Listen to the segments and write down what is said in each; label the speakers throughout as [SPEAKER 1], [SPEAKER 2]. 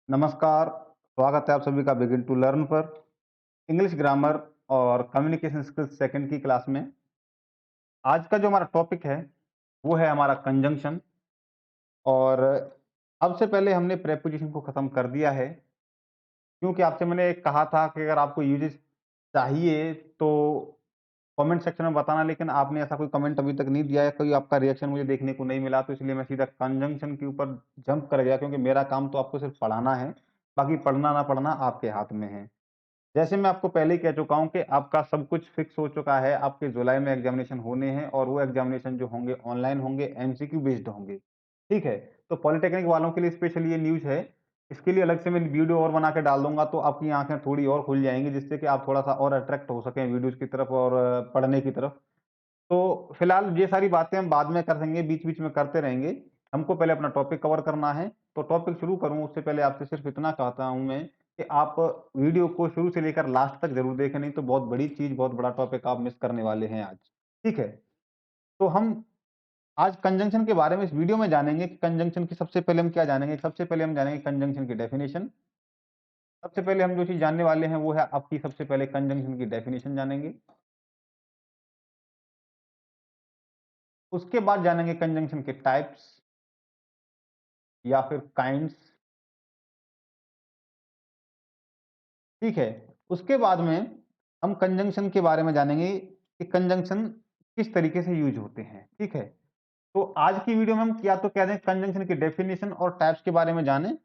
[SPEAKER 1] नमस्कार, स्वागत है आप सभी का बिगिन टू लर्न पर इंग्लिश ग्रामर और कम्युनिकेशन स्किल्स सेकंड की क्लास में। आज का जो हमारा टॉपिक है, वो है हमारा कंजंक्शन। और अब से पहले हमने प्रेपोजिशन को खत्म कर दिया है, क्योंकि आपसे मैंने कहा था कि अगर आपको यूजेस चाहिए तो कमेंट सेक्शन में बताना, लेकिन आपने ऐसा कोई कमेंट अभी तक नहीं दिया है, कोई आपका रिएक्शन मुझे देखने को नहीं मिला, तो इसलिए मैं सीधा कंजंक्शन के ऊपर जंप कर गया, क्योंकि मेरा काम तो आपको सिर्फ पढ़ाना है, बाकी पढ़ना ना पढ़ना आपके हाथ में है। जैसे मैं आपको पहले ही कह चुका हूँ कि आपका सब कुछ फिक्स हो चुका है, आपके जुलाई में एग्जामिनेशन होने हैं और वो एग्जामिनेशन जो होंगे ऑनलाइन होंगे, एमसीक्यू बेस्ड होंगे, ठीक है? तो पॉलिटेक्निक वालों के लिए स्पेशली ये न्यूज़ है, इसके लिए अलग से मैं वीडियो और बना के डाल दूँगा, तो आपकी आँखें थोड़ी और खुल जाएँगी, जिससे कि आप थोड़ा-सा और अट्रैक्ट हो सकें वीडियोज़ की तरफ और पढ़ने की तरफ। तो फिलहाल ये सारी बातें हम बाद में कर देंगे, बीच-बीच में करते रहेंगे। हमको पहले अपना टॉपिक कवर करना है, तो टॉपिक शुरू करूँ उससे पहले आपसे सिर्फ इतना कहता हूँ मैं कि आप वीडियो को शुरू से लेकर लास्ट तक ज़रूर देखें, नहीं तो बहुत बड़ी चीज़, बहुत बड़ा टॉपिक आप मिस करने वाले हैं आज, ठीक है? तो हम आज कंजंक्शन के बारे में इस वीडियो में जानेंगे कि कंजंक्शन की सबसे पहले हम क्या जानेंगे? सबसे पहले हम जानेंगे कंजंक्शन की डेफिनिशन। सबसे पहले हम जो चीज़ जानने वाले हैं वो है आपकी सबसे पहले कंजंक्शन की डेफिनिशन जानेंगे। उसके बाद जानेंगे कंजंक्शन के टाइप्स या फिर काइंड्स, ठीक है? उसके बाद में हम कंजंक्शन के बारे में जानेंगे कि कंजंक्शन किस तरीके से यूज़ होते हैं, ठीक है? तो आज की वीडियो में हम या तो कह दें कंजंक्शन की डेफिनिशन और टाइप्स के बारे में जानें,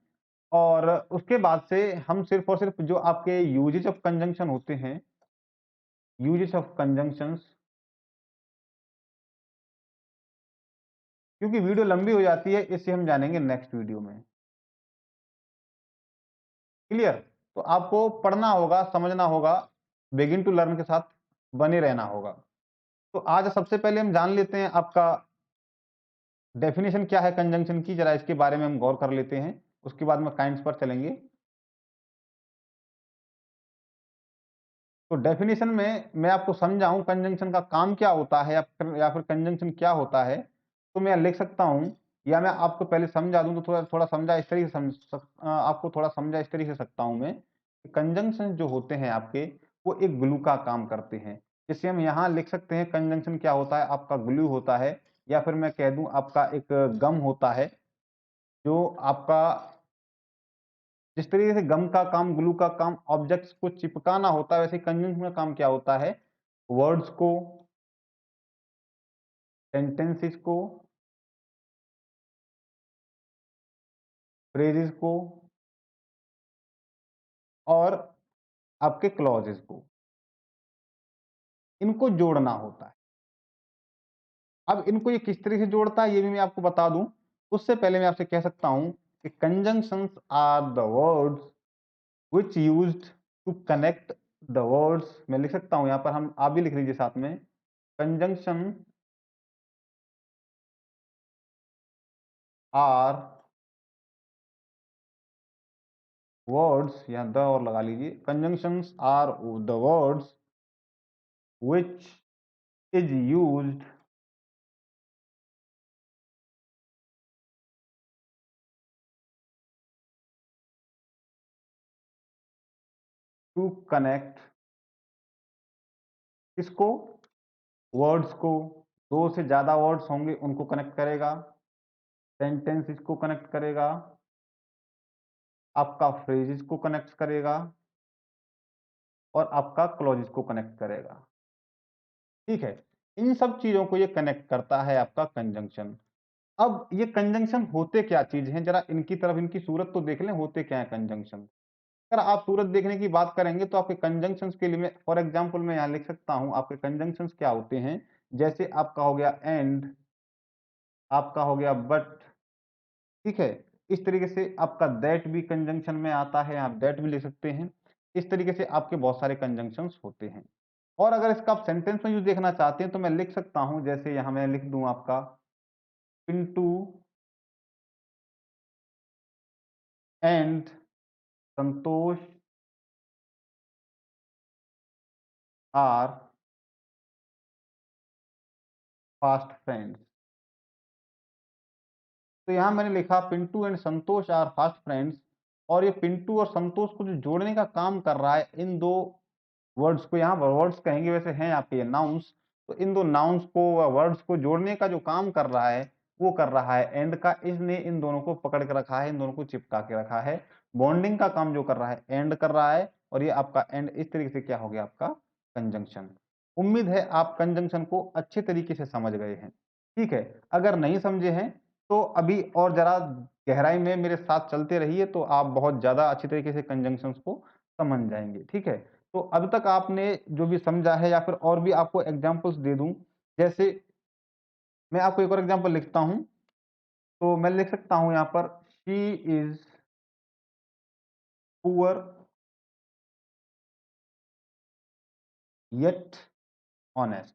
[SPEAKER 1] और उसके बाद से हम सिर्फ़ और सिर्फ़ जो आपके यूजेस ऑफ कंजंक्शन होते हैं, यूजेस ऑफ कंजंक्शंस, क्योंकि वीडियो लंबी हो जाती है, इससे हम जानेंगे नेक्स्ट वीडियो में। क्लियर? तो आपको पढ़ना होगा, समझना होगा, बिगिन टू लर्न के साथ बने रहना होगा। तो आज सबसे पहले हम जान लेते हैं आपका डेफिनिशन क्या है कंजंक्शन की, जरा इसके बारे में हम गौर कर लेते हैं। उसके बाद में काइंड्स पर चलेंगे। तो डेफिनिशन में मैं आपको समझाऊं कंजंक्शन का काम क्या होता है या फिर कंजंक्शन क्या होता है, तो मैं लिख सकता हूं, या मैं आपको पहले समझा दूं तो थोड़ा थोड़ा समझा इस तरीके से आपको थोड़ा समझा इस तरीके से सकता हूं मैं कि कंजंक्शन जो होते हैं आपके, वो एक ग्लू का काम करते हैं। जिससे हम यहाँ लिख सकते हैं कंजंक्शन क्या होता है, आपका ग्लू होता है, या फिर मैं कह दूं आपका एक गम होता है, जो आपका जिस तरीके से गम का काम, ग्लू का काम ऑब्जेक्ट्स को चिपकाना होता है, वैसे कंजंक्शन का काम क्या होता है, वर्ड्स को, सेंटेंसेस को, फ्रेजेस को और आपके क्लॉजेस को, इनको जोड़ना होता है। अब इनको ये किस तरीके से जोड़ता है, ये भी मैं आपको बता दूं। उससे पहले मैं आपसे कह सकता हूं कि conjunctions are the words which used to connect the words. मैं लिख सकता हूं, यहां पर हम, आप भी लिख लीजिए साथ में, कंजंक्शन आर वर्ड्स, या द और लगा लीजिए, conjunctions are the words which is used to connect, किसको, वर्ड्स को, दो से ज्यादा वर्ड्स होंगे उनको कनेक्ट करेगा, सेंटेंसेस को कनेक्ट करेगा, आपका फ्रेजेस को कनेक्ट करेगा और आपका क्लॉजेस को कनेक्ट करेगा, ठीक है? इन सब चीजों को ये कनेक्ट करता है आपका कंजंक्शन। अब ये कंजंक्शन होते क्या चीज हैं, जरा इनकी तरफ, इनकी सूरत तो देख लें, होते क्या है कंजंक्शन। अगर आप सूरत देखने की बात करेंगे तो आपके कंजंक्शंस के लिए मैं फॉर एग्जांपल मैं यहाँ लिख सकता हूँ, आपके कंजंक्शंस क्या होते हैं। जैसे आपका हो गया एंड, आपका हो गया बट, ठीक है? इस तरीके से आपका दैट भी कंजंक्शन में आता है, आप दैट भी लिख सकते हैं। इस तरीके से आपके बहुत सारे कंजंक्शंस होते हैं। और अगर इसका आप सेंटेंस में यूज देखना चाहते हैं तो मैं लिख सकता हूँ, जैसे यहाँ मैं लिख दूं आपका, Pintu and Santosh are fast friends. तो यहाँ मैंने लिखा Pintu and Santosh are fast friends, और ये पिंटू और संतोष को जो जोड़ने का काम कर रहा है, इन दो वर्ड्स को, यहाँ वर्ड्स कहेंगे वैसे हैं आपके ये नाउन्स, तो इन दो नाउन्स को वर्ड्स को जोड़ने का जो काम कर रहा है वो कर रहा है एंड का। इसने इन दोनों को पकड़ के रखा है, इन दोनों को चिपका के रखा है। बॉन्डिंग का काम जो कर रहा है एंड कर रहा है, और ये आपका एंड इस तरीके से क्या हो गया आपका कंजंक्शन। उम्मीद है आप कंजंक्शन को अच्छे तरीके से समझ गए हैं। ठीक है, अगर नहीं समझे हैं तो अभी और जरा गहराई में मेरे साथ चलते रहिए, तो आप बहुत ज्यादा अच्छी तरीके से कंजंक्शंस को समझ जाएंगे। ठीक है, तो अभी तक आपने जो भी समझा है, या फिर और भी आपको एग्जांपल्स दे दूं, जैसे मैं आपको एक और एग्जांपल लिखता हूं, तो मैं लिख सकता हूं यहां पर she is poor yet honest.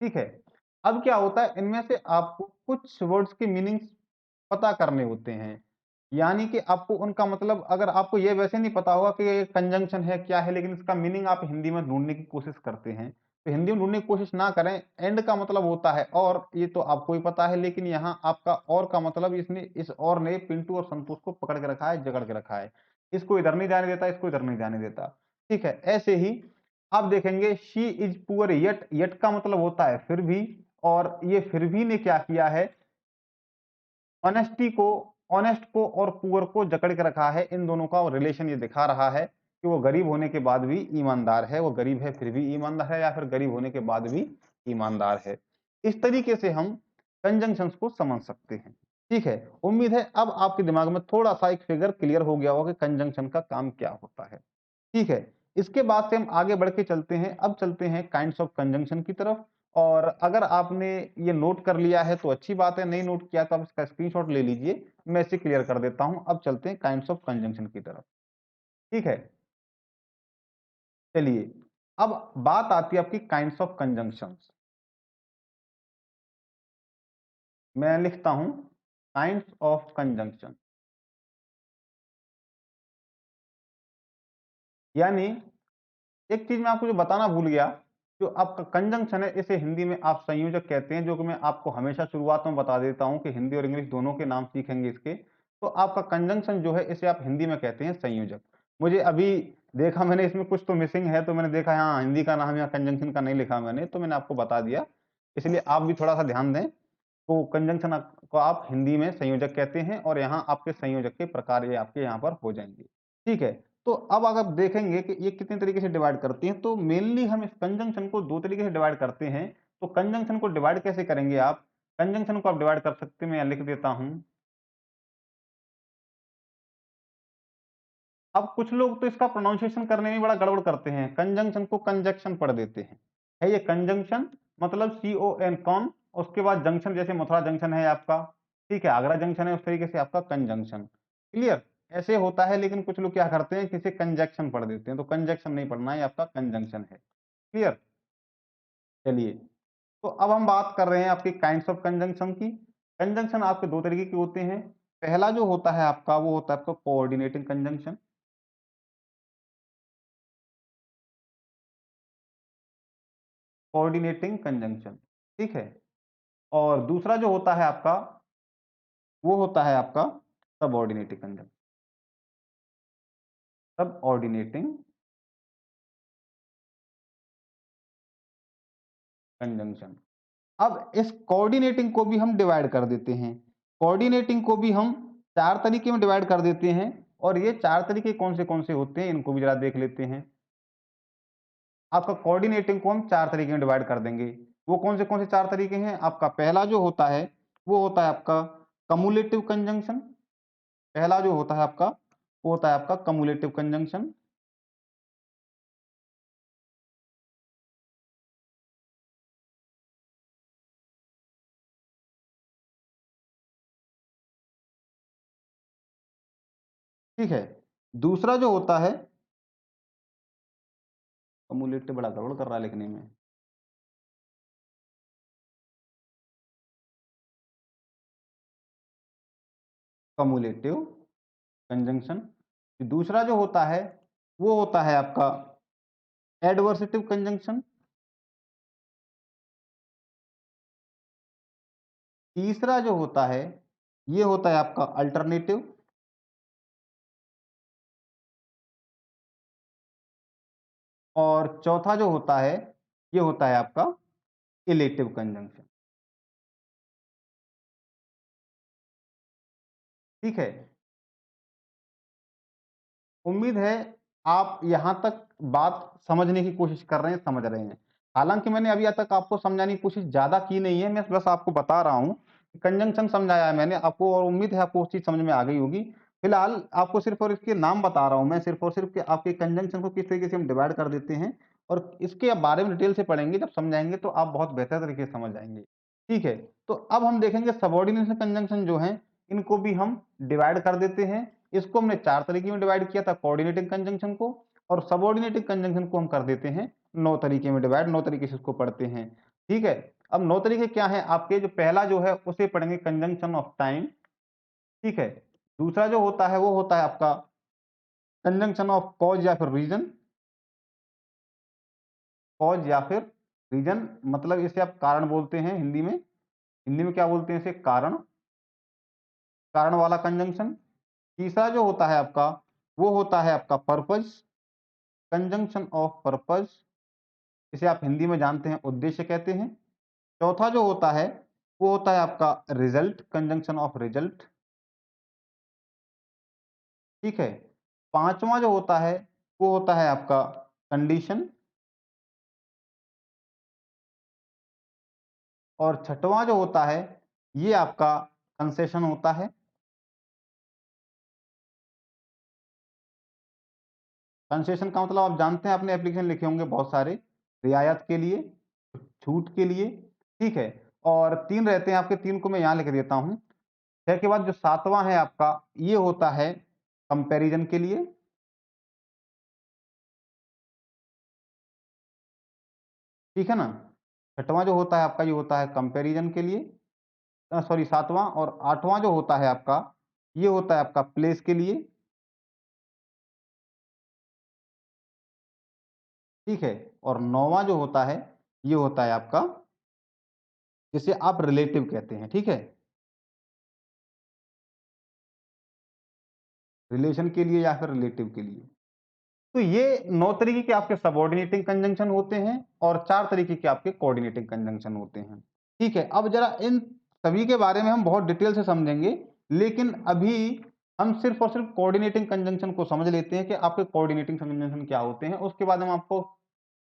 [SPEAKER 1] ठीक है, अब क्या होता है, इनमें से आपको कुछ वर्ड्स के मीनिंग्स पता करने होते हैं, यानी कि आपको उनका मतलब, अगर आपको ये वैसे नहीं पता होगा कि ये कंजंक्शन है क्या है, लेकिन इसका मीनिंग आप हिंदी में ढूंढने की कोशिश करते हैं, तो हिंदी में ढूंढने की कोशिश ना करें। एंड का मतलब होता है और, ये तो आपको ही पता है, लेकिन यहाँ आपका और का मतलब, इसने इस और ने पिंटू और संतोष को पकड़ के रखा है, जकड़ के रखा है, इसको इधर नहीं जाने देता, इसको इधर नहीं जाने देता। ठीक है, ऐसे ही आप देखेंगे she is poor yet, yet का मतलब होता है फिर भी, और ये फिर भी ने क्या किया है, ऑनेस्टी को, ऑनेस्ट को और पुअर को जकड़ के रखा है। इन दोनों का रिलेशन ये दिखा रहा है कि वो गरीब होने के बाद भी ईमानदार है, वो गरीब है फिर भी ईमानदार है, या फिर गरीब होने के बाद भी ईमानदार है। इस तरीके से हम कंजंक्शंस को समझ सकते हैं। ठीक है, उम्मीद है अब आपके दिमाग में थोड़ा सा एक फिगर क्लियर हो गया होगा कि कंजंक्शन का काम क्या होता है। ठीक है, इसके बाद से हम आगे बढ़ के चलते हैं, अब चलते हैं काइंड्स ऑफ कंजंक्शन की तरफ। और अगर आपने ये नोट कर लिया है तो अच्छी बात है, नहीं नोट किया तो आप इसका स्क्रीनशॉट ले लीजिए, मैं इसे क्लियर कर देता हूं। अब चलते हैं काइंड्स ऑफ कंजंक्शन की तरफ। ठीक है, चलिए, अब बात आती है आपकी काइंड्स ऑफ कंजंक्शंस। मैं लिखता हूं काइंड्स ऑफ कंजंक्शन, यानी एक चीज मैं आपको जो बताना भूल गया, जो आपका कंजंक्शन है इसे हिंदी में आप संयोजक कहते हैं, जो कि मैं आपको हमेशा शुरुआत में बता देता हूं कि हिंदी और इंग्लिश दोनों के नाम सीखेंगे इसके। तो आपका कंजंक्शन जो है इसे आप हिंदी में कहते हैं संयोजक। मुझे अभी देखा मैंने इसमें कुछ तो मिसिंग है, तो मैंने देखा हाँ हिंदी का नाम या कंजंक्शन का नहीं लिखा मैंने, तो मैंने आपको बता दिया। इसलिए आप भी थोड़ा सा ध्यान दें, तो कंजंक्शन को आप हिंदी में संयोजक कहते हैं, और यहाँ आपके संयोजक के प्रकार ये आपके यहाँ पर हो जाएंगे। ठीक है, तो अब अगर आप देखेंगे कि ये कितने तरीके से डिवाइड करती हैं, तो मेनली हम इस कंजंक्शन को दो तरीके से डिवाइड करते हैं। तो कंजंक्शन को डिवाइड कैसे करेंगे आप, कंजंक्शन को आप डिवाइड कर सकते हैं, मैं यहाँ लिख देता हूं। अब कुछ लोग तो इसका प्रोनाउंसिएशन करने में बड़ा गड़बड़ करते हैं, कंजंक्शन को कंजक्शन पढ़ देते हैं। है ये कंजंक्शन, मतलब CON कॉन, उसके बाद जंक्शन, जैसे मथुरा जंक्शन है आपका, ठीक है, आगरा जंक्शन है, उस तरीके से आपका कंजंक्शन। क्लियर, ऐसे होता है, लेकिन कुछ लोग क्या करते हैं किसी कंजक्शन पढ़ देते हैं, तो कंजक्शन नहीं पढ़ना है, आपका कंजंक्शन है। क्लियर, चलिए, तो अब हम बात कर रहे हैं आपकी काइंड्स ऑफ कंजंक्शन की। कंजंक्शन आपके दो तरीके के होते हैं। पहला जो होता है आपका, वो होता है आपका कोऑर्डिनेटिंग कंजंक्शन, कोऑर्डिनेटिंग कंजंक्शन। ठीक है, और दूसरा जो होता है आपका, वो होता है आपका सबऑर्डिनेटिंग कंजंक्शन, सबऑर्डिनेटिंग कंजंक्शन। अब इस कोऑर्डिनेटिंग को भी हम डिवाइड कर देते हैं, कोऑर्डिनेटिंग को भी हम चार तरीके में डिवाइड कर देते हैं, और ये चार तरीके कौन से होते हैं इनको भी जरा देख लेते हैं। आपका कोऑर्डिनेटिंग को हम चार तरीके में डिवाइड कर देंगे। वो कौन से चार तरीके हैं, आपका पहला जो होता है वो होता है आपका कम्युलेटिव कंजंक्शन। पहला जो होता है आपका, वो होता है आपका कम्युलेटिव कंजंक्शन। ठीक है, दूसरा जो होता है, कम्युलेटिव बड़ा गड़बड़ कर रहा है लिखने में, कम्युलेटिव कंजंक्शन। दूसरा जो होता है वो होता है आपका एडवर्सेटिव कंजंक्शन। तीसरा जो होता है ये होता है आपका अल्टरनेटिव, और चौथा जो होता है ये होता है आपका इलेटिव कंजंक्शन। ठीक है, उम्मीद है आप यहां तक बात समझने की कोशिश कर रहे हैं, समझ रहे हैं। हालांकि मैंने अभी तक आपको समझाने की कोशिश ज्यादा की नहीं है, मैं बस आपको बता रहा हूं। कंजंक्शन समझाया है मैंने आपको और उम्मीद है आपको वो चीज समझ में आ गई होगी। फिलहाल आपको सिर्फ और इसके नाम बता रहा हूं मैं, सिर्फ और सिर्फ कि आपके कंजंक्शन को किस तरीके से हम डिवाइड कर देते हैं, और इसके बारे में डिटेल से पढ़ेंगे, जब समझाएंगे तो आप बहुत बेहतर तरीके से समझ जाएंगे। ठीक है, तो अब हम देखेंगे सबऑर्डिनेशन कंजंक्शन जो है इनको भी हम डिवाइड कर देते हैं। इसको हमने चार तरीके में डिवाइड किया था, कोऑर्डिनेटिंग कंजंक्शन को, और सबऑर्डिनेटिंग कंजंक्शन को हम कर देते हैं 9 तरीके में डिवाइड, 9 तरीके से इसको पढ़ते हैं। ठीक है, अब 9 तरीके क्या हैं आपके, जो पहला जो है उसे पढ़ेंगे कंजंक्शन ऑफ टाइम। ठीक है, दूसरा जो होता है वो होता है आपका कंजंक्शन ऑफ कॉज या फिर रीजन। कॉज या फिर रीजन मतलब इसे आप कारण बोलते हैं हिंदी में। हिंदी में क्या बोलते हैं इसे, कारण, कारण वाला कंजंक्शन। तीसरा जो होता है आपका वो होता है आपका पर्पज, कंजंक्शन ऑफ पर्पज, इसे आप हिंदी में जानते हैं उद्देश्य कहते हैं। चौथा जो होता है वो होता है आपका रिजल्ट, कंजंक्शन ऑफ रिजल्ट। ठीक है, पांचवा जो होता है वो होता है आपका कंडीशन, और छठवां जो होता है ये आपका कंसेशन होता है। कंसेशन का मतलब आप जानते हैं, आपने एप्लीकेशन लिखे होंगे बहुत सारे, रियायत के लिए, छूट के लिए। ठीक है, और तीन रहते हैं आपके, तीन को मैं यहां लिख देता हूं। छह के बाद जो सातवां है आपका ये होता है कंपैरिजन के लिए। ठीक है ना, छठवां जो होता है आपका ये होता है कंपैरिजन के लिए, सॉरी सातवां, और आठवां जो होता है आपका ये होता है आपका प्लेस के लिए। ठीक है, और नौवां जो होता है ये होता है आपका जिसे आप रिलेटिव कहते हैं। ठीक है, रिलेशन के लिए या फिर रिलेटिव के लिए। तो ये 9 तरीके के आपके सबऑर्डिनेटिंग कंजंक्शन होते हैं और 4 तरीके के आपके कोऑर्डिनेटिंग कंजंक्शन होते हैं। ठीक है, अब जरा इन सभी के बारे में हम बहुत डिटेल से समझेंगे, लेकिन अभी हम सिर्फ और सिर्फ कोऑर्डिनेटिंग कंजंक्शन को समझ लेते हैं कि आपके कोऑर्डिनेटिंग कंजंक्शन क्या होते हैं। उसके बाद हम आपको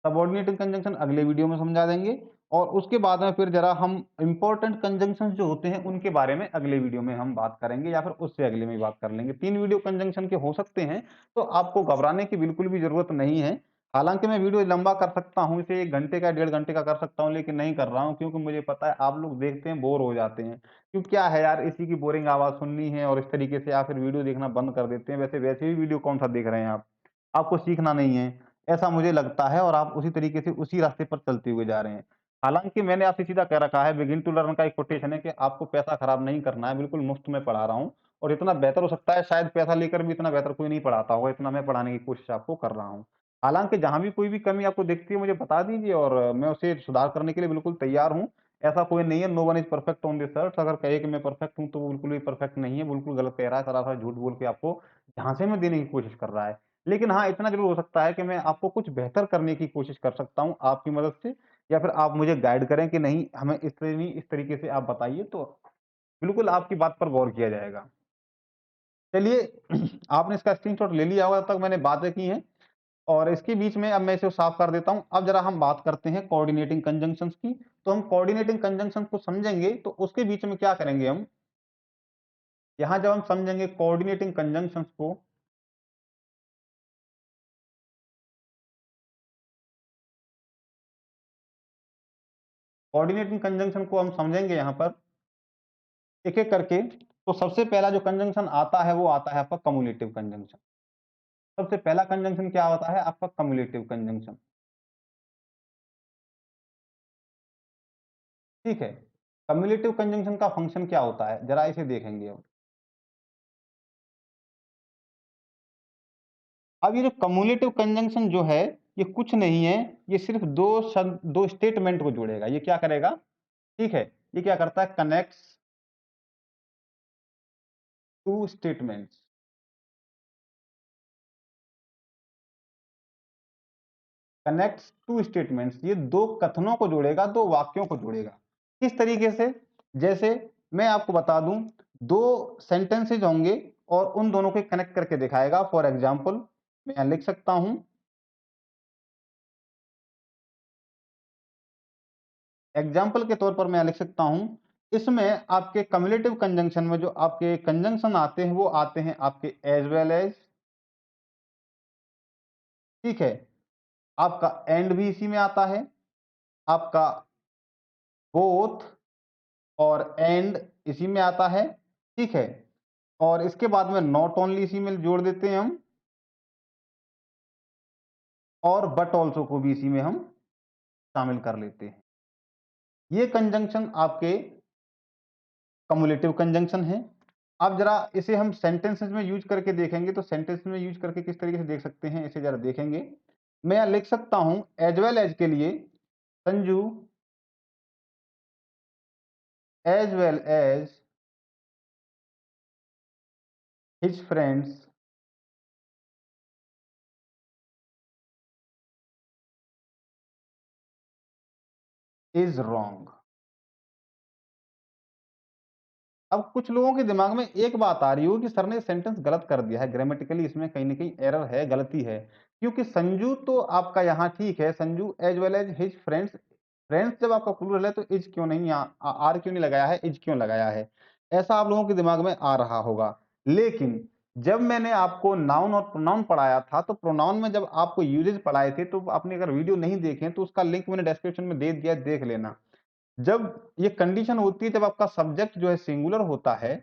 [SPEAKER 1] सबऑर्डिनेटिंग कंजंक्शन अगले वीडियो में समझा देंगे, और उसके बाद में फिर जरा हम इंपॉर्टेंट कंजंक्शन जो होते हैं उनके बारे में अगले वीडियो में हम बात करेंगे, या फिर उससे अगले में बात कर लेंगे। 3 वीडियो कंजंक्शन के हो सकते हैं, तो आपको घबराने की बिल्कुल भी जरूरत नहीं है। हालांकि मैं वीडियो लंबा कर सकता हूं, इसे 1 घंटे का 1.5 घंटे का कर सकता हूं, लेकिन नहीं कर रहा हूं, क्योंकि मुझे पता है आप लोग देखते हैं बोर हो जाते हैं। क्यों, क्या है यार, इसी की बोरिंग आवाज सुननी है और इस तरीके से आप फिर वीडियो देखना बंद कर देते हैं। वैसे वैसे भी वीडियो कौन सा देख रहे हैं आप, आपको सीखना नहीं है ऐसा मुझे लगता है, और आप उसी तरीके से उसी रास्ते पर चलते हुए जा रहे हैं। हालांकि मैंने आपसे सीधा कह रखा है, बिगिन टू लर्न का एक कोटेशन है कि आपको पैसा खराब नहीं करना है, बिल्कुल मुफ्त में पढ़ा रहा हूँ, और इतना बेहतर हो सकता है शायद पैसा लेकर भी इतना बेहतर कोई नहीं पढ़ाता होगा, इतना मैं पढ़ाने की कोशिश आपको कर रहा हूँ। हालांकि जहां भी कोई भी कमी आपको दिखती है मुझे बता दीजिए, और मैं उसे सुधार करने के लिए बिल्कुल तैयार हूँ। ऐसा कोई नहीं है, no one is perfect on this earth. अगर कहे कि मैं परफेक्ट हूँ तो वो बिल्कुल भी परफेक्ट नहीं है, बिल्कुल गलत कह रहा है, सरासर झूठ बोल के आपको झांसे में देने की कोशिश कर रहा है। लेकिन हाँ, इतना ज़रूर हो सकता है कि मैं आपको कुछ बेहतर करने की कोशिश कर सकता हूँ आपकी मदद से, या फिर आप मुझे गाइड करें कि नहीं हमें इस तरीके से आप बताइए, तो बिल्कुल आपकी बात पर गौर किया जाएगा। चलिए आपने इसका स्क्रीनशॉट ले लिया होगा, तब तक मैंने बातें की हैं, और इसके बीच में अब मैं इसे साफ कर देता हूँ। अब जरा हम बात करते हैं कोऑर्डिनेटिंग कंजंक्शंस की। तो हम कोऑर्डिनेटिंग कंजंक्शंस को समझेंगे तो उसके बीच में क्या करेंगे हम, यहाँ जब हम समझेंगे कोऑर्डिनेटिंग कंजंक्शंस को, कोऑर्डिनेटिंग कंजंक्शन को हम समझेंगे यहाँ पर एक-एक करके। तो सबसे पहला जो कंजंक्शन आता है वो आता है आपका कम्युलेटिव कंजंक्शन। सबसे पहला कंजंक्शन क्या होता है आपका, कम्युलेटिव कंजंक्शन। ठीक है, कम्युलेटिव कंजंक्शन का फंक्शन क्या होता है जरा इसे देखेंगे हम। अब ये जो कम्युलेटिव कंजंक्शन जो है ये कुछ नहीं है, ये सिर्फ दो स्टेटमेंट को जोड़ेगा। ये क्या करेगा, ठीक है, ये क्या करता है, connects two statements. Connects two statements, ये दो कथनों को जोड़ेगा, दो वाक्यों को जोड़ेगा। किस तरीके से? जैसे मैं आपको बता दूं, दो सेंटेंसेज होंगे और उन दोनों को कनेक्ट करके दिखाएगा। फॉर एग्जाम्पल मैं यहां लिख सकता हूं, एग्जाम्पल के तौर पर मैं लिख सकता हूं, इसमें आपके कम्युलेटिव कंजंक्शन में जो आपके कंजंक्शन आते हैं वो आते हैं आपके एज वेल एज, ठीक है। आपका एंड भी इसी में आता है, आपका बोथ और एंड इसी में आता है, ठीक है। और इसके बाद में नॉट ओनली इसी में जोड़ देते हैं हम, और बट ऑल्सो को भी इसी में हम शामिल कर लेते हैं। ये कंजंक्शन आपके कम्युलेटिव कंजंक्शन है। अब जरा इसे हम सेंटेंसेस में यूज करके देखेंगे, तो सेंटेंस में यूज करके किस तरीके से देख सकते हैं इसे जरा देखेंगे। मैं यहां लिख सकता हूं एज वेल एज के लिए, Sanju as well as his friends is wrong. अब कुछ लोगों के दिमाग में एक बात आ रही हो कि सर ने सेंटेंस गलत कर दिया है, ग्रामेटिकली इसमें कहीं ना कहीं एरर है, गलती है। क्योंकि संजू तो आपका यहाँ ठीक है, Sanju as well as his friends, friends जब आपका प्लूरल है तो इज क्यों नहीं, आर क्यों नहीं लगाया है, इज क्यों लगाया है, ऐसा आप लोगों के दिमाग में आ रहा होगा। लेकिन जब मैंने आपको नाउन और प्रोनाउन पढ़ाया था, तो प्रोनाउन में जब आपको यूजेज पढ़ाए थे, तो आपने अगर वीडियो नहीं देखे तो उसका लिंक मैंने डिस्क्रिप्शन में दे दिया, देख लेना। जब ये कंडीशन होती है, जब आपका सब्जेक्ट जो है सिंगुलर होता है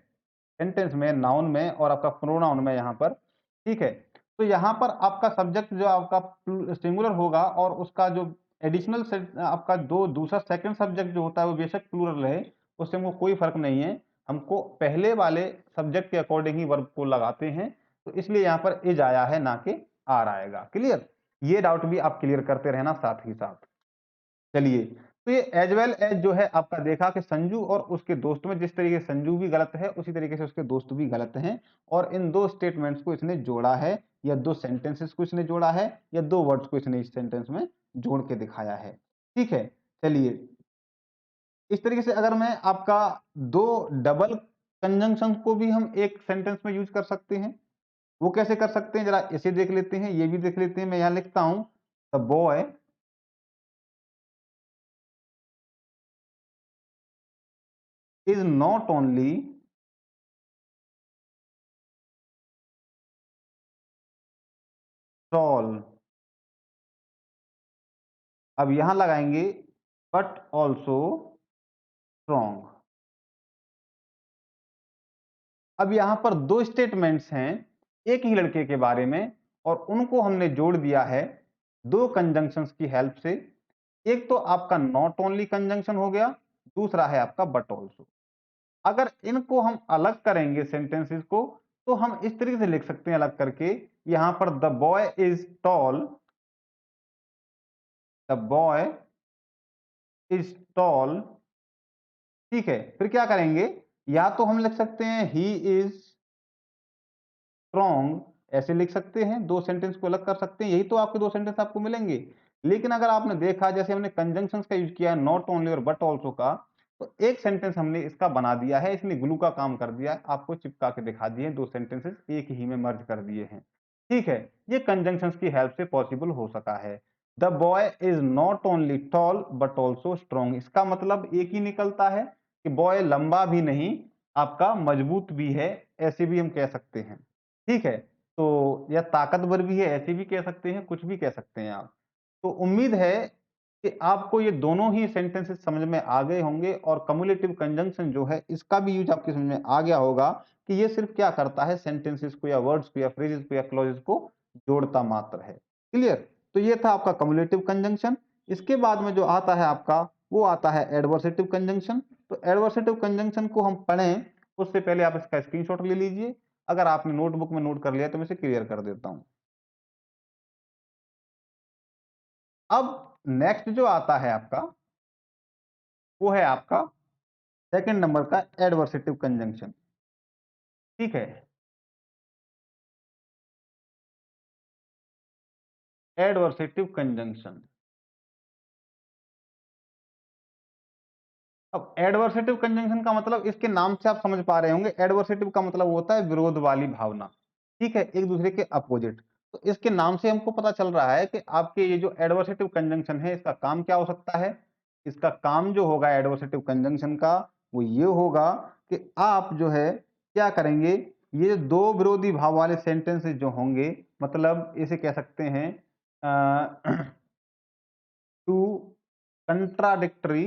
[SPEAKER 1] सेंटेंस में, नाउन में और आपका प्रोनाउन में यहाँ पर, ठीक है, तो यहाँ पर आपका सब्जेक्ट जो आपका सिंगुलर होगा और उसका जो एडिशनल आपका दो दूसरा सेकंड सब्जेक्ट जो होता है वो बेशक प्लूरल रहे, उससे हमको कोई फर्क नहीं है। हमको पहले वाले सब्जेक्ट के अकॉर्डिंग ही वर्ब को लगाते हैं, तो इसलिए यहाँ पर इज आया है ना कि आर आएगा। क्लियर? ये डाउट भी आप क्लियर करते रहना साथ ही साथ। चलिए, तो ये एज वेल एज जो है आपका देखा कि संजू और उसके दोस्त में जिस तरीके से संजू भी गलत है उसी तरीके से उसके दोस्त भी गलत हैं, और इन दो स्टेटमेंट्स को इसने जोड़ा है, या दो सेंटेंसेस को इसने जोड़ा है, या दो वर्ड्स को इसने इस सेंटेंस में जोड़ के दिखाया है। ठीक है, चलिए, इस तरीके से अगर मैं आपका दो डबल कंजंक्शन को भी हम एक सेंटेंस में यूज कर सकते हैं। वो कैसे कर सकते हैं, जरा इसे देख लेते हैं, ये भी देख लेते हैं। मैं यहां लिखता हूं the boy is not only tall, अब यहां लगाएंगे बट ऑल्सो स्ट्रॉन्ग। अब यहां पर दो स्टेटमेंट्स हैं एक ही लड़के के बारे में, और उनको हमने जोड़ दिया है दो कंजंक्शंस की हेल्प से। एक तो आपका नॉट ओनली कंजंक्शन हो गया, दूसरा है आपका बट ऑल्सो। अगर इनको हम अलग करेंगे सेंटेंसेस को, तो हम इस तरीके से लिख सकते हैं अलग करके, यहां पर the boy is tall, the boy is tall, ठीक है। फिर क्या करेंगे, या तो हम लिख सकते हैं ही इज स्ट्रॉन्ग, ऐसे लिख सकते हैं, दो सेंटेंस को अलग कर सकते हैं, यही तो आपके दो सेंटेंस आपको मिलेंगे। लेकिन अगर आपने देखा जैसे हमने कंजंक्शंस का यूज किया है नॉट ओनली और बट ऑल्सो का, तो एक सेंटेंस हमने इसका बना दिया है, इसने ग्लू का काम कर दिया है, आपको चिपका के दिखा दिए, दो सेंटेंसेस एक ही में मर्ज कर दिए हैं। ठीक है, ये कंजंक्शंस की हेल्प से पॉसिबल हो सका है। The boy is not only tall but also strong, इसका मतलब एक ही निकलता है कि बॉय लंबा भी नहीं, आपका मजबूत भी है, ऐसे भी हम कह सकते हैं। ठीक है, तो या ताकतवर भी है, ऐसे भी कह सकते हैं, कुछ भी कह सकते हैं आप। तो उम्मीद है कि आपको ये दोनों ही सेंटेंसेस समझ में आ गए होंगे, और कम्युलेटिव कंजंक्शन जो है इसका भी यूज आपके समझ में आ गया होगा कि ये सिर्फ क्या करता है, सेंटेंसेस को या वर्ड्स को या फ्रेजेस को या क्लॉजेस को जोड़ता मात्र है। क्लियर? तो ये था आपका कम्युलेटिव कंजंक्शन। इसके बाद में जो आता है आपका, वो आता है एडवर्सेटिव कंजंक्शन। तो एडवर्सेटिव कंजंक्शन को हम पढ़ें उससे पहले आप इसका स्क्रीनशॉट ले लीजिए। अगर आपने नोटबुक में नोट कर लिया तो मैं इसे क्लियर कर देता हूं। अब नेक्स्ट जो आता है आपका, वो है आपका सेकंड नंबर का एडवर्सेटिव कंजंक्शन। ठीक है। Adversative conjunction. अब एडवर्सेटिव कंजंक्शन का मतलब इसके नाम से आप समझ पा रहे होंगे, एडवर्सेटिव का मतलब होता है विरोध वाली भावना, ठीक है, एक दूसरे के अपोजिट। तो इसके नाम से हमको पता चल रहा है कि आपके ये जो एडवर्सेटिव कंजंक्शन है इसका काम क्या हो सकता है। इसका काम जो होगा एडवर्सेटिव कंजंक्शन का वो ये होगा कि आप जो है क्या करेंगे, ये दो विरोधी भाव वाले सेंटेंसेस जो होंगे, मतलब इसे कह सकते हैं टू कंट्राडिक्टरी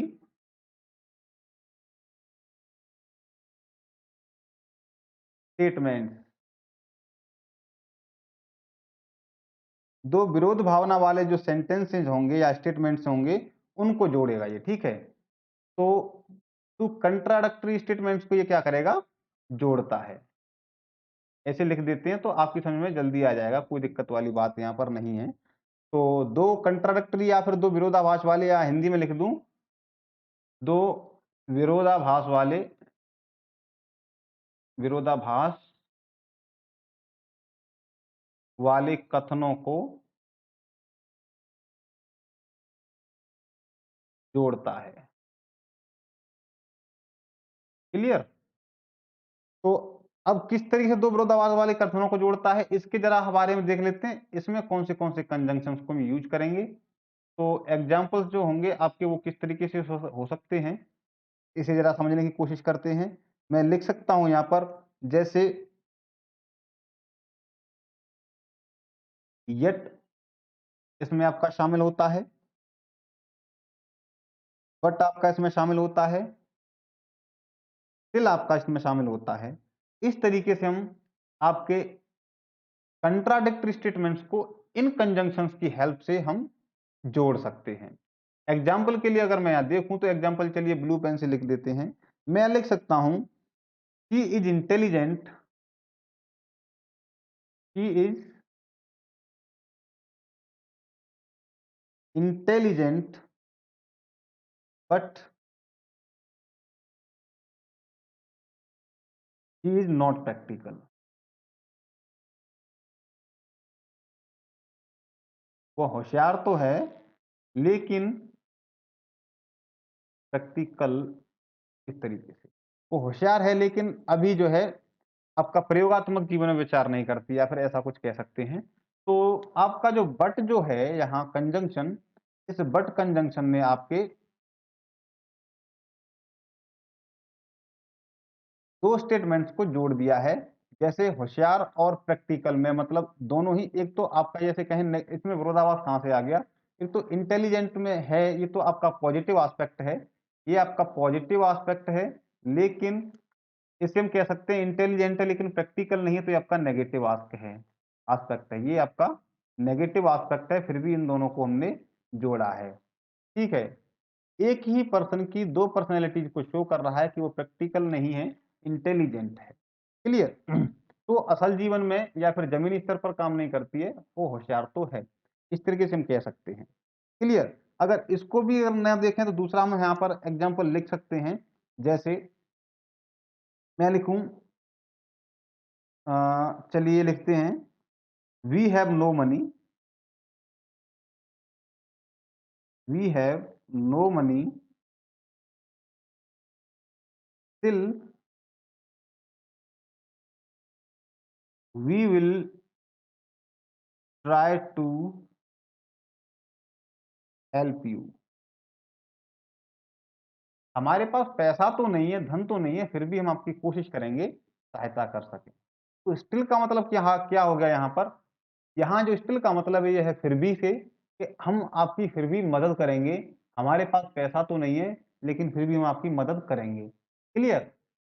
[SPEAKER 1] स्टेटमेंट, दो विरोध भावना वाले जो सेंटेंसेस होंगे या स्टेटमेंट्स होंगे उनको जोड़ेगा ये, ठीक है। तो टू कंट्राडक्टरी स्टेटमेंट्स को ये क्या करेगा, जोड़ता है। ऐसे लिख देते हैं तो आपकी समझ में जल्दी आ जाएगा, कोई दिक्कत वाली बात यहाँ पर नहीं है। तो दो कंट्राडक्टरी या फिर दो विरोधाभास वाले, या हिंदी में लिख दूं दो विरोधाभास वाले, विरोधाभास वाले कथनों को जोड़ता है। क्लियर। तो अब किस तरीके से दो विरोधाभास वाले कथनों को जोड़ता है इसके जरा बारे में देख लेते हैं, इसमें कौन से कंजंक्शंस को हम यूज करेंगे। तो एग्जांपल्स जो होंगे आपके वो किस तरीके से हो सकते हैं, इसे जरा समझने की कोशिश करते हैं। मैं लिख सकता हूं यहां पर, जैसे यट इसमें आपका शामिल होता है, बट आपका इसमें शामिल होता है, स्टिल आपका इसमें शामिल होता है। इस तरीके से हम आपके कंट्राडिक्टरी स्टेटमेंट्स को इन कंजंक्शंस की हेल्प से हम जोड़ सकते हैं। एग्जाम्पल के लिए अगर मैं यहां देखूं तो एग्जाम्पल चलिए ब्लू पेन से लिख देते हैं। मैं लिख सकता हूं he is intelligent, he is intelligent but he is not practical. वो होशियार तो है लेकिन प्रैक्टिकल, इस तरीके से वो होशियार है लेकिन अभी जो है आपका प्रयोगात्मक जीवन में विचार नहीं करती, या फिर ऐसा कुछ कह सकते हैं। तो आपका जो बट जो है यहाँ कंजंक्शन, इस बट कंजंक्शन ने आपके दो स्टेटमेंट्स को जोड़ दिया है। जैसे होशियार और प्रैक्टिकल में मतलब दोनों ही, एक तो आपका जैसे कहें इसमें विरोधाभास कहां से आ गया, एक तो इंटेलिजेंट में है, ये तो आपका पॉजिटिव एस्पेक्ट है, ये आपका पॉजिटिव एस्पेक्ट है, लेकिन इसे हम कह सकते हैं इंटेलिजेंट है लेकिन प्रैक्टिकल नहीं है, तो ये आपका नेगेटिव एस्पेक्ट है, ये आपका नेगेटिव एस्पेक्ट है, फिर भी इन दोनों को हमने जोड़ा है। ठीक है, एक ही पर्सन की दो पर्सनैलिटीज को शो कर रहा है कि वो प्रैक्टिकल नहीं है, इंटेलिजेंट है। क्लियर। तो असल जीवन में या फिर जमीनी स्तर पर काम नहीं करती है, वो होशियार तो है, इस तरीके से हम कह सकते हैं। क्लियर। अगर इसको भी अगर न देखें तो दूसरा हम यहाँ पर एग्जाम्पल लिख सकते हैं। जैसे मैं लिखूं, चलिए लिखते हैं, we have no money, we have no money till we will try to help you. हमारे पास पैसा तो नहीं है, धन तो नहीं है, फिर भी हम आपकी कोशिश करेंगे सहायता कर सके। तो स्टिल का मतलब क्या क्या हो गया यहाँ पर, यहाँ जो स्टिल का मतलब है यह है फिर भी से, कि हम आपकी फिर भी मदद करेंगे। हमारे पास पैसा तो नहीं है लेकिन फिर भी हम आपकी मदद करेंगे। क्लियर।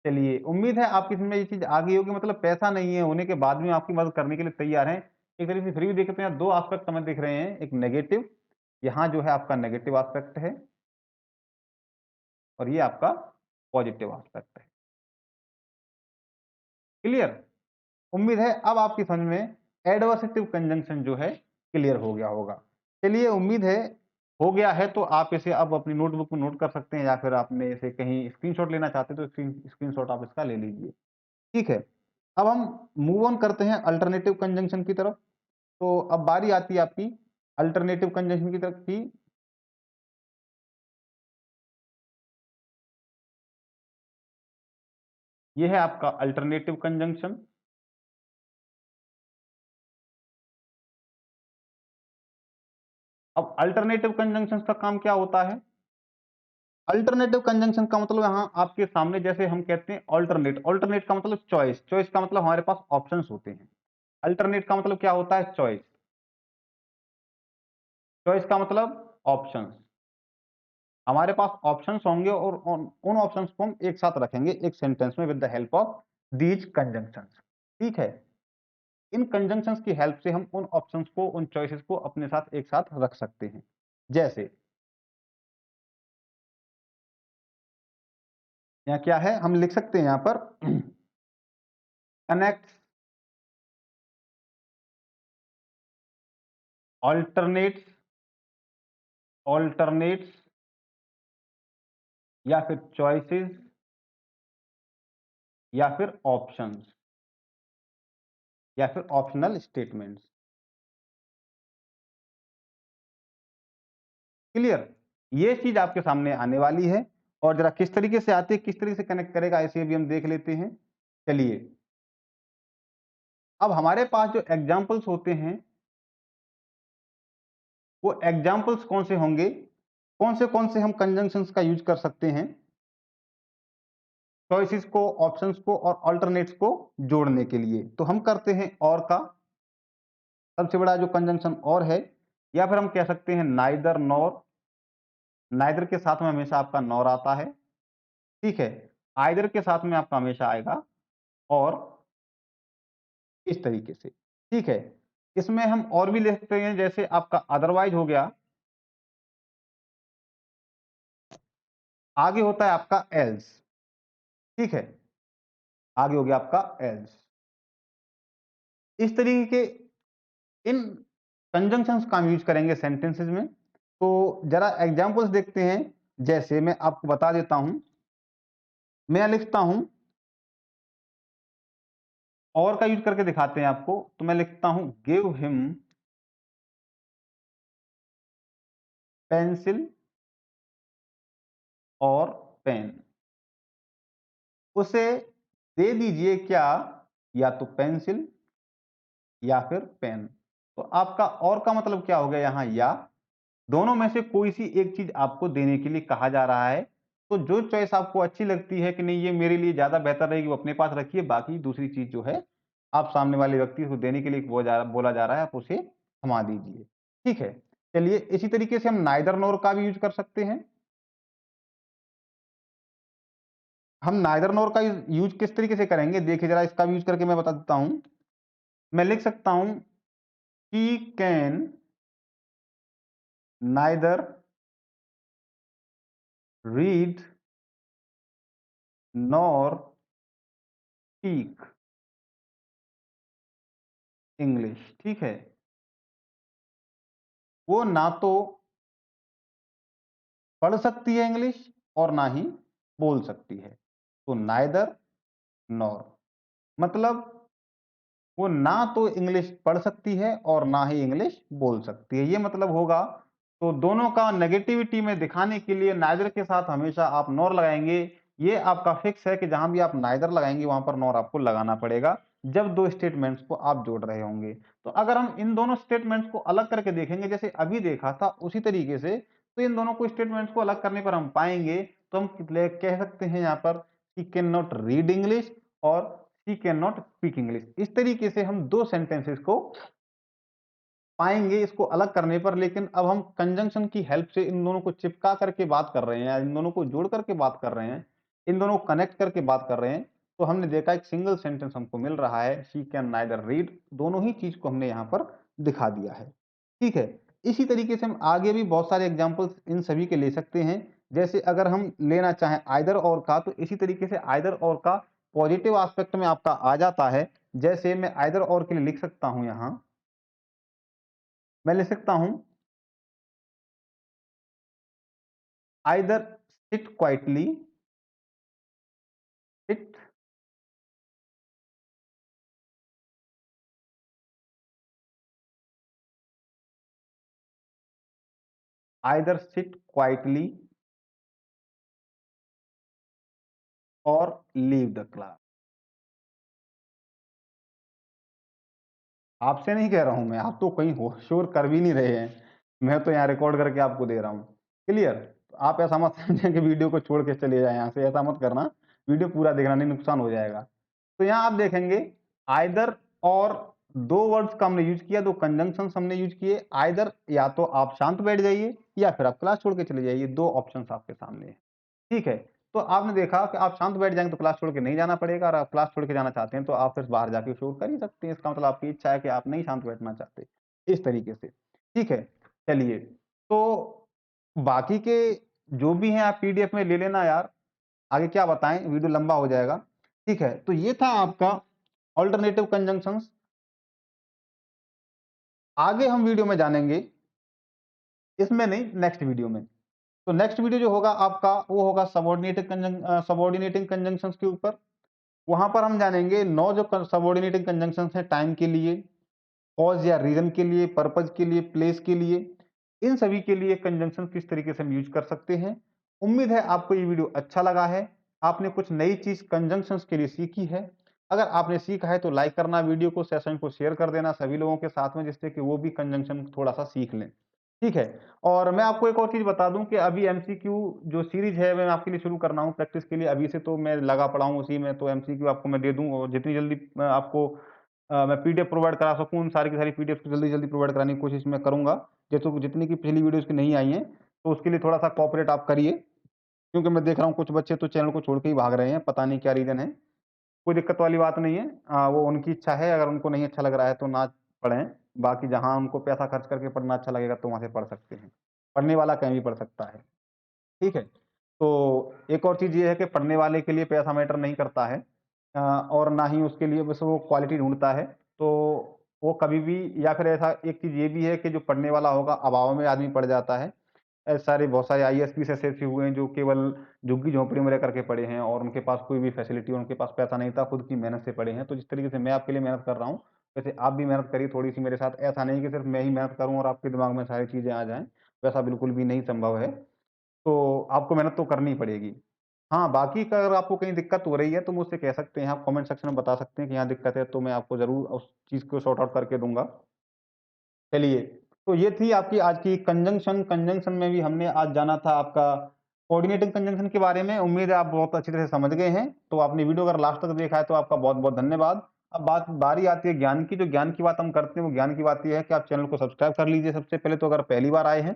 [SPEAKER 1] चलिए, उम्मीद है आपकी इसमें ये चीज आ गई होगी, मतलब पैसा नहीं है होने के बाद भी हम आपकी मदद करने के लिए तैयार हैं। एक तरीके से फिर भी देखते हैं, दो एस्पेक्ट हमें दिख रहे हैं, एक नेगेटिव, यहाँ जो है आपका नेगेटिव एस्पेक्ट है, और ये आपका पॉजिटिव एस्पेक्ट है। क्लियर। उम्मीद है अब आपकी समझ में एडवर्सेटिव कंजंक्शन जो है क्लियर हो गया होगा। चलिए, उम्मीद है हो गया है, तो आप इसे अब अपनी नोटबुक में नोट कर सकते हैं, या फिर आपने इसे कहीं स्क्रीनशॉट लेना चाहते हैं तो स्क्रीनशॉट आप इसका ले लीजिए। ठीक है। अब हम मूव ऑन करते हैं अल्टरनेटिव कंजंक्शन की तरफ। तो अब बारी आती है आपकी अल्टरनेटिव कंजंक्शन की तरफ की। ये है आपका अल्टरनेटिव कंजंक्शन। अब अल्टरनेटिव कंजंक्शन का काम क्या होता है? अल्टरनेटिव कंजंक्शन का मतलब यहां आपके सामने जैसे हम कहते हैं ऑल्टरनेट, ऑल्टरनेट का मतलब चॉइस, चॉइस का मतलब हमारे पास ऑप्शंस होते हैं। अल्टरनेट का मतलब क्या होता है? चॉइस। चॉइस का मतलब ऑप्शंस। हमारे पास ऑप्शंस होंगे और उन ऑप्शंस को हम एक साथ रखेंगे एक सेंटेंस में with the help of these conjunctions. ठीक है, इन कंजंक्शंस की हेल्प से हम उन ऑप्शंस को, उन चॉइसेस को अपने साथ एक साथ रख सकते हैं। जैसे यहाँ क्या है, हम लिख सकते हैं यहाँ पर कनेक्ट ऑल्टरनेट्स, ऑल्टरनेट्स या फिर चॉइसेस या फिर ऑप्शंस या फिर ऑप्शनल स्टेटमेंट्स। क्लियर? ये चीज आपके सामने आने वाली है और जरा किस तरीके से आती है, किस तरीके से कनेक्ट करेगा, ऐसे भी हम देख लेते हैं। चलिए, अब हमारे पास जो एग्जाम्पल्स होते हैं वो एग्जाम्पल्स कौन से होंगे, कौन से हम कंजंक्शंस का यूज कर सकते हैं चॉइसेस को, ऑप्शंस को और अल्टरनेट्स को जोड़ने के लिए। तो हम करते हैं और का, सबसे बड़ा जो कंजंक्शन और है, या फिर हम कह सकते हैं नाइदर नॉर। नाइदर के साथ में हमेशा आपका नॉर आता है। ठीक है, आइदर के साथ में आपका हमेशा आएगा और, इस तरीके से। ठीक है, इसमें हम और भी लिख सकते हैं, जैसे आपका अदरवाइज हो गया, आगे होता है आपका एल्स। ठीक है, आगे हो गया आपका एल्स। इस तरीके के इन कंजंक्शंस का हम यूज करेंगे सेंटेंसेस में। तो जरा एग्जांपल्स देखते हैं। जैसे मैं आपको बता देता हूं, मैं लिखता हूं, और का यूज करके दिखाते हैं आपको। तो मैं लिखता हूं गिव हिम पेंसिल और पेन। उसे दे दीजिए क्या, या तो पेंसिल या फिर पेन। तो आपका और का मतलब क्या हो गया यहां, या दोनों में से कोई सी एक चीज आपको देने के लिए कहा जा रहा है। तो जो चॉइस आपको अच्छी लगती है कि नहीं ये मेरे लिए ज्यादा बेहतर रहेगी, वो अपने पास रखिए, बाकी दूसरी चीज जो है आप सामने वाले व्यक्ति को देने के लिए बोला जा रहा है, आप उसे थमा दीजिए। ठीक है, चलिए इसी तरीके से हम नाइदर नोर का भी यूज कर सकते हैं। हम नाइदर नोर का यूज किस तरीके से करेंगे, देखिए जरा, इसका भी यूज करके मैं बता देता हूं। मैं लिख सकता हूं he can neither read nor speak English. ठीक है, वो ना तो पढ़ सकती है इंग्लिश और ना ही बोल सकती है। तो नाइदर नॉर मतलब वो ना तो इंग्लिश पढ़ सकती है और ना ही इंग्लिश बोल सकती है, ये मतलब होगा। तो दोनों का नेगेटिविटी में दिखाने के लिए नाइदर के साथ हमेशा आप नॉर लगाएंगे। ये आपका फिक्स है कि जहां भी आप नाइदर लगाएंगे वहां पर नॉर आपको लगाना पड़ेगा, जब दो स्टेटमेंट्स को आप जोड़ रहे होंगे। तो अगर हम इन दोनों स्टेटमेंट्स को अलग करके देखेंगे, जैसे अभी देखा था उसी तरीके से, तो इन दोनों को स्टेटमेंट्स को अलग करने पर हम पाएंगे, तो हम कह सकते हैं यहाँ पर he can not read English और he can not speak English. इस तरीके से हम दो सेंटेंसेस को पाएंगे इसको अलग करने पर। लेकिन अब हम कंजंक्शन की हेल्प से इन दोनों को चिपका करके बात कर रहे हैं, या इन दोनों को जोड़ करके बात कर रहे हैं, इन दोनों को कनेक्ट करके बात कर रहे हैं। तो हमने देखा एक सिंगल सेंटेंस हमको मिल रहा है, शी कैन नाइदर रीड, दोनों ही चीज को हमने यहाँ पर दिखा दिया है। ठीक है, इसी तरीके से हम आगे भी बहुत सारे एग्जाम्पल्स इन सभी के ले सकते हैं। जैसे अगर हम लेना चाहें आइदर और का, तो इसी तरीके से आइदर और का पॉजिटिव एस्पेक्ट में आपका आ जाता है। जैसे मैं आइदर और के लिए लिख सकता हूं, यहां मैं लिख सकता हूं either sit quietly, sit either sit quietly और लीव द क्लास। आपसे नहीं कह रहा हूं मैं, आप तो कहीं शोर कर भी नहीं रहे हैं, मैं तो यहाँ रिकॉर्ड करके आपको दे रहा हूँ। क्लियर? आप ऐसा मत समझें कि वीडियो को छोड़ के चले जाए यहाँ से, ऐसा मत करना, वीडियो पूरा देखना, नहीं नुकसान हो जाएगा। तो यहाँ आप देखेंगे आइदर और दो वर्ड्स का हमने यूज किया, दो कंजंक्शन हमने यूज किए। आइदर या तो आप शांत बैठ जाइए या फिर आप क्लास छोड़ के चले जाइए, दो ऑप्शन आपके सामने है। ठीक है, तो आपने देखा कि आप शांत बैठ जाएंगे तो क्लास छोड़ के नहीं जाना पड़ेगा, और आप क्लास छोड़ के जाना चाहते हैं तो आप फिर बाहर जाके शोर कर ही सकते हैं। इसका मतलब आपकी इच्छा है कि आप नहीं शांत बैठना चाहते, इस तरीके से। ठीक है, चलिए, तो बाकी के जो भी हैं आप पीडीएफ में ले लेना यार, आगे क्या बताएं, वीडियो लंबा हो जाएगा। ठीक है, तो ये था आपका ऑल्टरनेटिव कंजंक्शंस। आगे हम वीडियो में जानेंगे, इसमें नहीं, नेक्स्ट वीडियो में। तो नेक्स्ट वीडियो जो होगा आपका, वो होगा सबऑर्डिनेटिंग कंजंक्शंस के ऊपर। वहां पर हम जानेंगे 9 जो सबऑर्डिनेटिंग कंजंक्शंस हैं, टाइम के लिए, कॉज या रीजन के लिए, पर्पज के लिए, प्लेस के लिए, इन सभी के लिए कंजंक्शन किस तरीके से हम यूज कर सकते हैं। उम्मीद है आपको ये वीडियो अच्छा लगा है, आपने कुछ नई चीज कंजंक्शंस के लिए सीखी है। अगर आपने सीखा है तो लाइक करना, वीडियो को, सेशन को शेयर कर देना सभी लोगों के साथ में, जिससे कि वो भी कंजंक्शन थोड़ा सा सीख लें। ठीक है, और मैं आपको एक और चीज बता दूं कि अभी एमसीक्यू जो सीरीज है मैं आपके लिए शुरू कर रहा हूं प्रैक्टिस के लिए, अभी से तो मैं लगा पड़ा हूं उसी में। तो एमसीक्यू आपको मैं दे दूं, और जितनी जल्दी आपको मैं पीडीएफ प्रोवाइड करा सकूं, उन सारी की सारी पीडीएफ जल्दी जल्दी प्रोवाइड कराने की कोशिश मैं करूंगा। जैसे जितनी की पिछली वीडियोस की नहीं आई हैं, तो उसके लिए थोड़ा सा कॉपरेट आप करिए, क्योंकि मैं देख रहा हूँ कुछ बच्चे तो चैनल को छोड़ के ही भाग रहे हैं, पता नहीं क्या रीजन है। कोई दिक्कत वाली बात नहीं है, वो उनकी इच्छा है, अगर उनको नहीं अच्छा लग रहा है तो ना पढ़ें। बाकी जहाँ उनको पैसा खर्च करके पढ़ना अच्छा लगेगा तो वहाँ से पढ़ सकते हैं, पढ़ने वाला कहीं भी पढ़ सकता है। ठीक है, तो एक और चीज़ ये है कि पढ़ने वाले के लिए पैसा मैटर नहीं करता है, और ना ही उसके लिए बस वो क्वालिटी ढूंढता है। तो वो कभी भी, या फिर ऐसा एक चीज़ ये भी है कि जो पढ़ने वाला होगा अभाव में आदमी पढ़ जाता है। ऐसे सारे बहुत सारे आईएएस पीएस ऐसे हुए हैं जो केवल झुग्गी झोंपड़ी में रह करके पढ़े हैं, और उनके पास कोई भी फैसिलिटी, उनके पास पैसा नहीं था, खुद की मेहनत से पढ़े हैं। तो जिस तरीके से मैं आपके लिए मेहनत कर रहा हूँ, वैसे आप भी मेहनत करिए थोड़ी सी मेरे साथ। ऐसा नहीं कि सिर्फ मैं ही मेहनत करूँ और आपके दिमाग में सारी चीज़ें आ जाएं, वैसा बिल्कुल भी नहीं संभव है। तो आपको मेहनत तो करनी पड़ेगी। हाँ, बाकी का अगर आपको कहीं दिक्कत हो रही है तो मुझसे कह सकते हैं, आप कमेंट सेक्शन में बता सकते हैं कि यहाँ दिक्कत है, तो मैं आपको ज़रूर उस चीज़ को सॉर्ट आउट करके दूँगा। चलिए, तो ये थी आपकी आज की कंजंक्शन। कंजंक्शन में भी हमने आज जाना था आपका कोऑर्डिनेटिंग कंजंक्शन के बारे में। उम्मीद है आप बहुत अच्छी तरह से समझ गए हैं। तो आपने वीडियो अगर लास्ट तक देखा है तो आपका बहुत-बहुत धन्यवाद। अब बारी आती है ज्ञान की। जो ज्ञान की बात हम करते हैं, वो ज्ञान की बात ये है कि आप चैनल को सब्सक्राइब कर लीजिए सबसे पहले तो, अगर पहली बार आए हैं।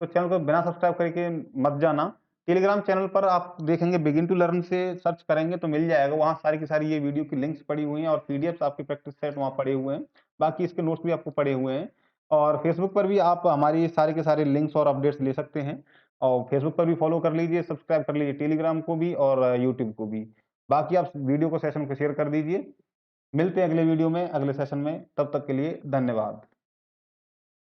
[SPEAKER 1] तो चैनल को बिना सब्सक्राइब करके मत जाना। टेलीग्राम चैनल पर आप देखेंगे, बिगिन टू लर्न से सर्च करेंगे तो मिल जाएगा। वहाँ सारी की सारी ये वीडियो की लिंक्स पड़ी हुई हैं, और पीडीएफ्स आपके प्रैक्टिस सेट वहाँ पड़े हुए हैं। बाकी इसके नोट्स भी आपको पड़े हुए हैं। और फेसबुक पर भी आप हमारी सारे के सारे लिंक्स और अपडेट्स ले सकते हैं। और फेसबुक पर भी फॉलो कर लीजिए, सब्सक्राइब कर लीजिए टेलीग्राम को भी और यूट्यूब को भी। बाकी आप वीडियो को, सेशन को शेयर कर दीजिए। मिलते हैं अगले वीडियो में, अगले सेशन में। तब तक के लिए धन्यवाद।